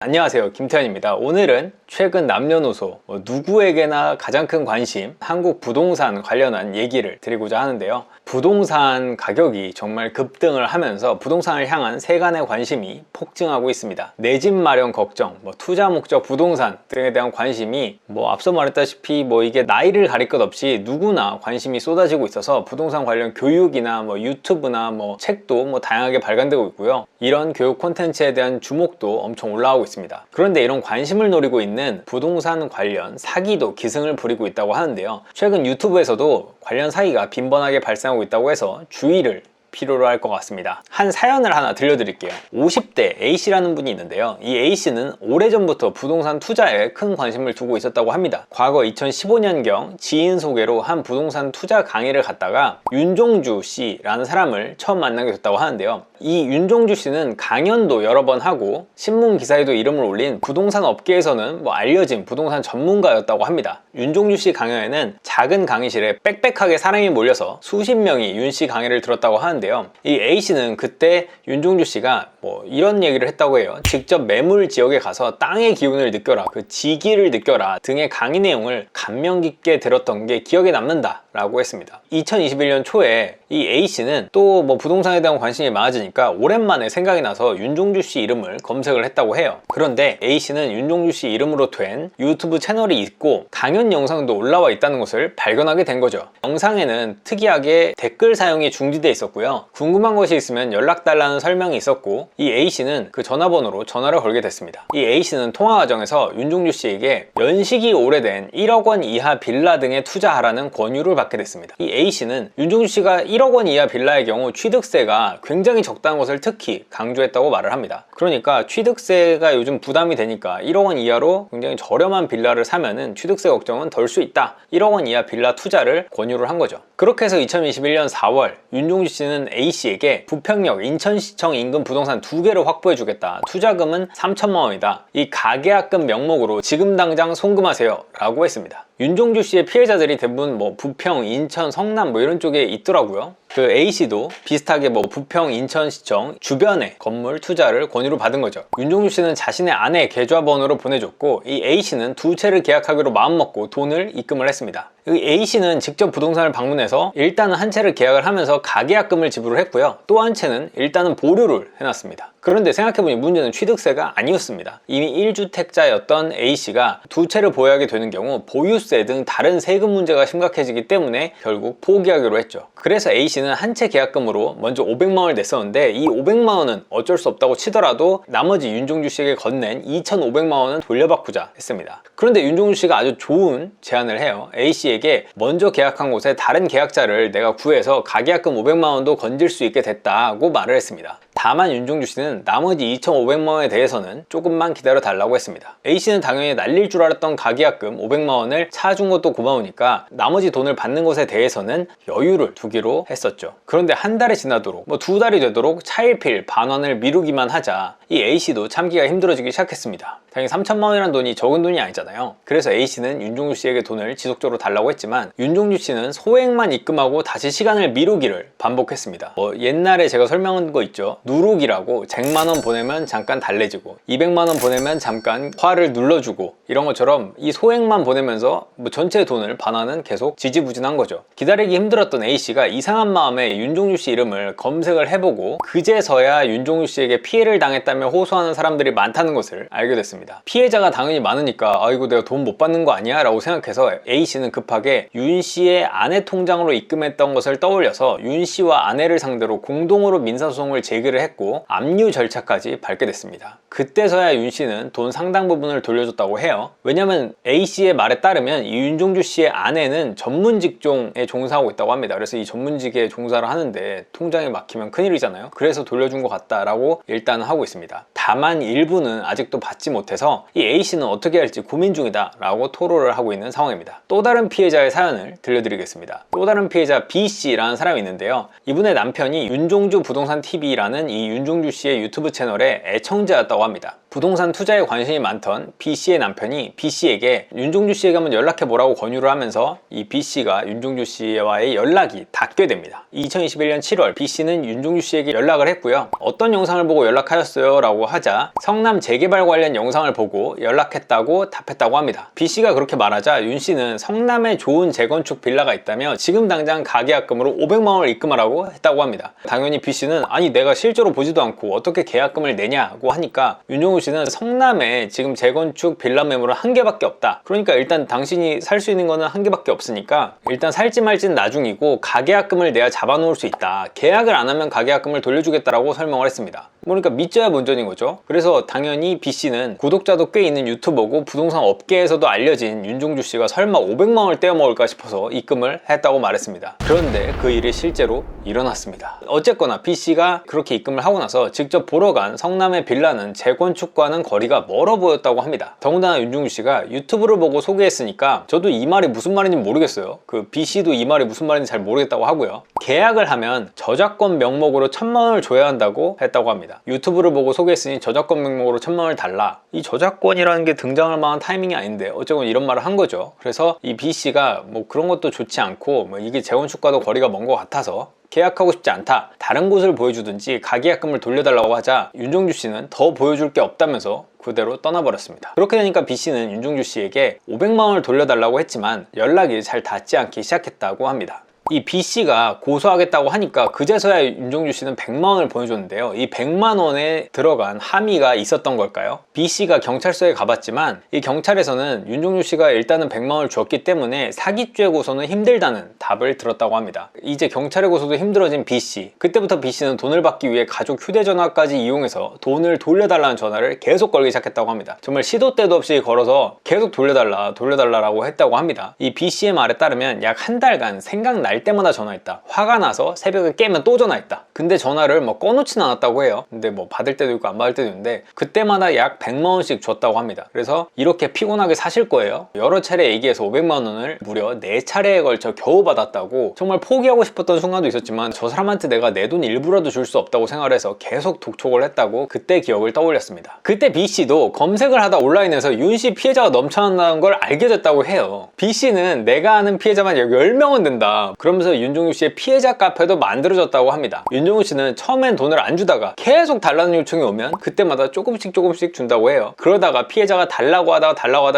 안녕하세요, 김태현입니다. 오늘은 최근 남녀노소 누구에게나 가장 큰 관심, 한국 부동산 관련한 얘기를 드리고자 하는데요. 부동산 가격이 정말 급등을 하면서 부동산을 향한 세간의 관심이 폭증하고 있습니다. 내 집 마련 걱정, 투자 목적 부동산 등에 대한 관심이 앞서 말했다시피 이게 나이를 가릴 것 없이 누구나 관심이 쏟아지고 있어서 부동산 관련 교육이나 유튜브나 책도 다양하게 발간되고 있고요. 이런 교육 콘텐츠에 대한 주목도 엄청 올라가고 있습니다. 그런데 이런 관심을 노리고 있는 부동산 관련 사기도 기승을 부리고 있다고 하는데요. 최근 유튜브에서도 관련 사기가 빈번하게 발생하고 있다고 해서 주의를 필요로 할 것 같습니다. 한 사연을 하나 들려드릴게요. 50대 A씨라는 분이 있는데요. 이 A씨는 오래전부터 부동산 투자에 큰 관심을 두고 있었다고 합니다. 과거 2015년경 지인 소개로 한 부동산 투자 강의를 갔다가 윤종주 씨라는 사람을 처음 만나게 됐다고 하는데요. 이 윤종주 씨는 강연도 여러 번 하고 신문 기사에도 이름을 올린 부동산 업계에서는 알려진 부동산 전문가였다고 합니다. 윤종주 씨 강연에는 작은 강의실에 빽빽하게 사람이 몰려서 수십 명이 윤 씨 강의를 들었다고 하는데요. 이 A씨는 그때 윤종주 씨가 이런 얘기를 했다고 해요. 직접 매물 지역에 가서 땅의 기운을 느껴라, 그 지기를 느껴라 등의 강의 내용을 감명 깊게 들었던 게 기억에 남는다 라고 했습니다. 2021년 초에 이 A씨는 또 부동산에 대한 관심이 많아지니까 오랜만에 생각이 나서 윤종주 씨 이름을 검색을 했다고 해요. 그런데 A씨는 윤종주 씨 이름으로 된 유튜브 채널이 있고 강연 영상도 올라와 있다는 것을 발견하게 된 거죠. 영상에는 특이하게 댓글 사용이 중지되어 있었고요. 궁금한 것이 있으면 연락달라는 설명이 있었고 이 A씨는 그 전화번호로 전화를 걸게 됐습니다. 이 A씨는 통화 과정에서 윤종주 씨에게 연식이 오래된 1억 원 이하 빌라 등에 투자하라는 권유를 받게 됐습니다. 이 A씨는 윤종주 씨가 1억 원 이하 빌라의 경우 취득세가 굉장히 적다는 것을 특히 강조했다고 말을 합니다. 그러니까 취득세가 요즘 부담이 되니까 1억 원 이하로 굉장히 저렴한 빌라를 사면은 취득세 걱정은 덜 수 있다. 1억 원 이하 빌라 투자를 권유를 한 거죠. 그렇게 해서 2021년 4월 윤종주 씨는 A씨에게 부평역 인천시청 인근 부동산 2개를 확보해 주겠다. 투자금은 3천만 원이다. 이 가계약금 명목으로 지금 당장 송금하세요 라고 했습니다. 윤종주 씨의 피해자들이 대부분 부평, 인천, 성남 이런 쪽에 있더라고요. 그 A씨도 비슷하게 부평, 인천시청 주변에 건물 투자를 권유로 받은 거죠. 윤종주 씨는 자신의 아내 계좌번호로 보내줬고 이 A씨는 2채를 계약하기로 마음먹고 돈을 입금을 했습니다. 이 A씨는 직접 부동산을 방문해서 일단은 한 채를 계약을 하면서 가계약금을 지불을 했고요. 또 한 채는 일단은 보류를 해놨습니다. 그런데 생각해보니 문제는 취득세가 아니었습니다. 이미 1주택자였던 A씨가 2채를 보유하게 되는 경우 보유세 등 다른 세금 문제가 심각해지기 때문에 결국 포기하기로 했죠. 그래서 A씨는 한 채 계약금으로 먼저 500만 원을 냈었는데 이 500만 원은 어쩔 수 없다고 치더라도 나머지 윤종주 씨에게 건넨 2,500만 원은 돌려받고자 했습니다. 그런데 윤종주 씨가 아주 좋은 제안을 해요. A씨에게 먼저 계약한 곳에 다른 계약자를 내가 구해서 가계약금 500만 원도 건질 수 있게 됐다고 말을 했습니다. 다만 윤종주 씨는 나머지 2,500만 원에 대해서는 조금만 기다려 달라고 했습니다. A씨는 당연히 날릴 줄 알았던 가계약금 500만 원을 차준 것도 고마우니까 나머지 돈을 받는 것에 대해서는 여유를 두기로 했었죠. 그런데 한 달이 지나도록 2달이 되도록 차일피일 반환을 미루기만 하자 이 A씨도 참기가 힘들어지기 시작했습니다. 당연히 3천만 원이라는 돈이 적은 돈이 아니잖아요. 그래서 A씨는 윤종주 씨에게 돈을 지속적으로 달라고 했지만 윤종주 씨는 소액만 입금하고 다시 시간을 미루기를 반복했습니다. 옛날에 제가 설명한 거 있죠. 누룩이라고 100만 원 보내면 잠깐 달래지고 200만 원 보내면 잠깐 화를 눌러주고 이런 것처럼 이 소액만 보내면서 전체 돈을 반환은 계속 지지부진한 거죠. 기다리기 힘들었던 A씨가 이상한 마음에 윤종주 씨 이름을 검색을 해보고 그제서야 윤종주 씨에게 피해를 당했다며 호소하는 사람들이 많다는 것을 알게 됐습니다. 피해자가 당연히 많으니까 이거 내가 돈 못 받는 거 아니야? 라고 생각해서 A씨는 급하게 윤 씨의 아내 통장으로 입금했던 것을 떠올려서 윤 씨와 아내를 상대로 공동으로 민사소송을 제기를 했고 압류 절차까지 밟게 됐습니다. 그때서야 윤 씨는 돈 상당 부분을 돌려줬다고 해요. 왜냐면 A씨의 말에 따르면 이 윤종주 씨의 아내는 전문 직종에 종사하고 있다고 합니다. 그래서 이 전문직에 종사를 하는데 통장이 막히면 큰일이잖아요. 그래서 돌려준 것 같다라고 일단은 하고 있습니다. 다만 일부는 아직도 받지 못해서 이 A씨는 어떻게 할지 고민 중이다 라고 토로를 하고 있는 상황입니다. 또 다른 피해자의 사연을 들려드리겠습니다. 또 다른 피해자 B씨라는 사람이 있는데요. 이분의 남편이 윤종주 부동산 TV라는 씨는 이 윤종주 씨의 유튜브 채널의 애청자였다고 합니다. 부동산 투자에 관심이 많던 B 씨의 남편이 B 씨에게 윤종주 씨에게 한번 연락해보라고 권유를 하면서 이 B 씨가 윤종주 씨와의 연락이 닿게 됩니다. 2021년 7월 B 씨는 윤종주 씨에게 연락을 했고요. 어떤 영상을 보고 연락하셨어요? 라고 하자 성남 재개발 관련 영상을 보고 연락했다고 답했다고 합니다. B 씨가 그렇게 말하자 윤 씨는 성남에 좋은 재건축 빌라가 있다며 지금 당장 가계약금으로 500만 원을 입금하라고 했다고 합니다. 당연히 B 씨는 아니 내가 실제로 보지도 않고 어떻게 계약금을 내냐고 하니까 윤종주 씨는 성남에 지금 재건축 빌라 매물은 한 개밖에 없다. 그러니까 일단 당신이 살 수 있는 거는 한 개밖에 없으니까 일단 살지 말지는 나중이고 가계약금을 내야 잡아놓을 수 있다. 계약을 안 하면 가계약금을 돌려주겠다라고 설명을 했습니다. 그러니까 믿져야 본전인 거죠. 그래서 당연히 B 씨는 구독자도 꽤 있는 유튜버고 부동산 업계에서도 알려진 윤종주 씨가 설마 500만 원을 떼어 먹을까 싶어서 입금을 했다고 말했습니다. 그런데 그 일이 실제로 일어났습니다. 어쨌거나 B 씨가 그렇게 입금을 하고 나서 직접 보러 간 성남의 빌라는 재건축과는 거리가 멀어 보였다고 합니다. 더군다나 윤종주 씨가 유튜브를 보고 소개했으니까 저도 이 말이 무슨 말인지 모르겠어요. 그 B 씨도 이 말이 무슨 말인지 잘 모르겠다고 하고요. 계약을 하면 저작권 명목으로 1000만 원을 줘야 한다고 했다고 합니다. 유튜브를 보고 소개했으니 저작권 명목으로 1000만 원을 달라. 이 저작권이라는 게 등장할 만한 타이밍이 아닌데 어쨌건 이런 말을 한 거죠. 그래서 이 B 씨가 뭐 그런 것도 좋지 않고 뭐 이게 재건축과도 거리가 먼 것 같아서 계약하고 싶지 않다. 다른 곳을 보여주든지 가계약금을 돌려달라고 하자 윤종주 씨는 더 보여줄 게 없다면서 그대로 떠나버렸습니다. 그렇게 되니까 B 씨는 윤종주 씨에게 500만 원을 돌려달라고 했지만 연락이 잘 닿지 않기 시작했다고 합니다. 이 B 씨가 고소하겠다고 하니까 그제서야 윤종주 씨는 100만 원을 보내줬는데요. 이 100만 원에 들어간 함의가 있었던 걸까요? B 씨가 경찰서에 가봤지만 이 경찰에서는 윤종주 씨가 일단은 100만 원을 줬기 때문에 사기죄 고소는 힘들다는 답을 들었다고 합니다. 이제 경찰의 고소도 힘들어진 B 씨. 그때부터 B 씨는 돈을 받기 위해 가족 휴대전화까지 이용해서 돈을 돌려달라는 전화를 계속 걸기 시작했다고 합니다. 정말 시도 때도 없이 걸어서 계속 돌려달라라고 했다고 합니다. 이 B 씨의 말에 따르면 약 한 달간 생각날 때마다 전화했다. 화가 나서 새벽에 깨면 또 전화했다. 근데 전화를 뭐 꺼놓진 않았다고 해요. 근데 뭐 받을 때도 있고 안 받을 때도 있는데 그때마다 약 100만 원씩 줬다고 합니다. 그래서 이렇게 피곤하게 사실 거예요. 여러 차례 얘기해서 500만 원을 무려 4차례에 걸쳐 겨우 받았다고. 정말 포기하고 싶었던 순간도 있었지만 저 사람한테 내가 내 돈 일부라도 줄 수 없다고 생각을 해서 계속 독촉을 했다고 그때 기억을 떠올렸습니다. 그때 B 씨도 검색을 하다 온라인에서 윤 씨 피해자가 넘쳐난다는 걸 알게 됐다고 해요. B 씨는 내가 아는 피해자만 10명은 된다. 그러면서 윤종주 씨의 피해자 카페도 만들어졌다고 합니다. 윤종주 씨는 처음엔 돈을 안 주다가 계속 달라는 요청이 오면 그때마다 조금씩 준다고 해요. 그러다가 피해자가 달라고 하다가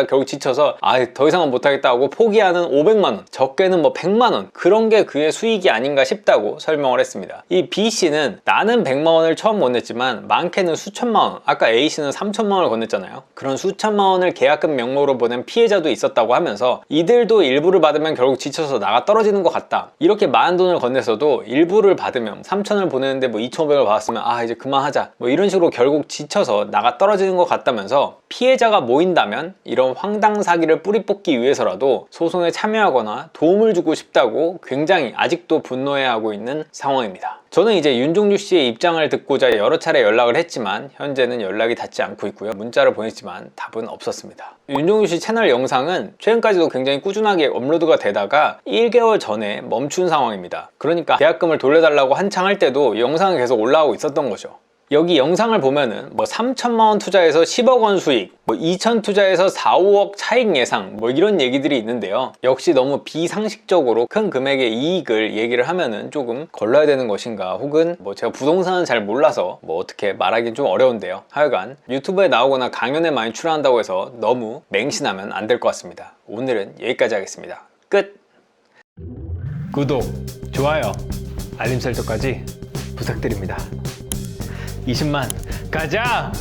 결국 지쳐서 더 이상은 못하겠다 하고 포기하는 500만 원, 적게는 뭐 100만 원, 그런 게 그의 수익이 아닌가 싶다고 설명을 했습니다. 이 B 씨는 나는 100만 원을 처음 못 냈지만 많게는 수천만 원, 아까 A 씨는 3천만 원을 건넸잖아요. 그런 수천만 원을 계약금 명목으로 보낸 피해자도 있었다고 하면서 이들도 일부를 받으면 결국 지쳐서 나가 떨어지는 것 같다. 이렇게 많은 돈을 건넸어도 일부를 받으면 3천을 보내는데 뭐 2,500을 받았으면 이제 그만하자 뭐 이런 식으로 결국 지쳐서 나가 떨어지는 것 같다면서 피해자가 모인다면 이런 황당 사기를 뿌리 뽑기 위해서라도 소송에 참여하거나 도움을 주고 싶다고 굉장히 아직도 분노해하고 있는 상황입니다. 저는 이제 윤종주 씨의 입장을 듣고자 여러 차례 연락을 했지만 현재는 연락이 닿지 않고 있고요. 문자를 보냈지만 답은 없었습니다. 윤종주 씨 채널 영상은 최근까지도 굉장히 꾸준하게 업로드가 되다가 1개월 전에 멈춘 상황입니다. 그러니까 계약금을 돌려달라고 한창 할 때도 영상은 계속 올라오고 있었던 거죠. 여기 영상을 보면은 뭐 3천만 원 투자해서 10억 원 수익, 뭐 2천 투자해서 4, 5억 차익 예상, 뭐 이런 얘기들이 있는데요. 역시 너무 비상식적으로 큰 금액의 이익을 얘기를 하면은 조금 걸러야 되는 것인가, 혹은 뭐 제가 부동산은 잘 몰라서 뭐 어떻게 말하기는 좀 어려운데요. 하여간 유튜브에 나오거나 강연에 많이 출연한다고 해서 너무 맹신하면 안 될 것 같습니다. 오늘은 여기까지 하겠습니다. 끝! 구독, 좋아요, 알림 설정까지 부탁드립니다. 20만 가자!